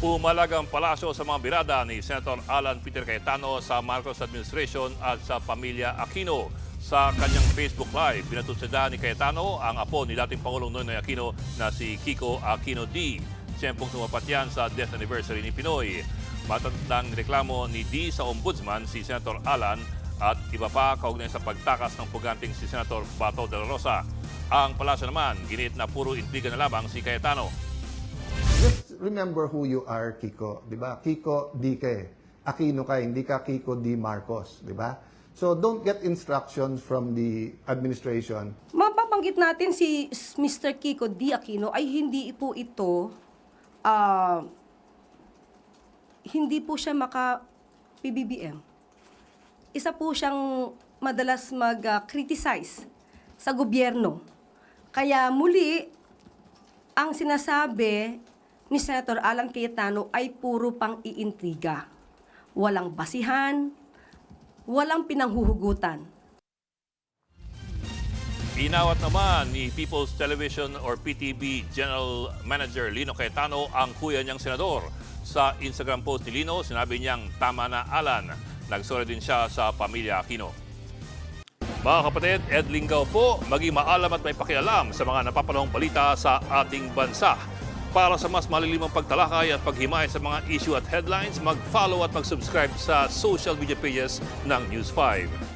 Pumalagang palasyo sa mga birada ni Senator Alan Peter Cayetano sa Marcos administration at sa pamilya Aquino. Sa kanyang Facebook Live, pinatutsada ni Cayetano ang apo ni dating Pangulong Noynoy Aquino na si Kiko Aquino D. Siyempong sumapat yan sa death anniversary ni Pinoy. Matandang reklamo ni D sa ombudsman si Senator Alan at iba pa kaugnay sa pagtakas ng puganting si Senator Bato de la Rosa. Ang palasyo naman, ginit na puro intriga na lamang si Cayetano. Just remember who you are, Kiko. Di ba? Kiko D. Aquino ka, hindi ka Kiko D. Marcos. Di ba? So don't get instructions from the administration. Mapapanggit natin si Mr. Kiko D. Aquino ay hindi po ito, hindi po siya maka-PBBM. Isa po siyang madalas mag-criticize sa gobyerno. Kaya muli, ang sinasabi ni Senator Alan Cayetano ay puro pang iintriga. Walang basihan, walang pinanghuhugutan. Inawat naman ni People's Television or PTV General Manager Lino Cayetano ang kuya niyang senador. Sa Instagram post ni Lino, sinabi niyang tama na Alan. Nagsorry din siya sa pamilya Aquino. Mga kapatid, Ed Lingaw po, maging maalam at may pakialam sa mga napapanahong balita sa ating bansa. Para sa mas malilimang pagtalakay at paghimay sa mga issue at headlines, mag-follow at mag-subscribe sa social media pages ng News 5.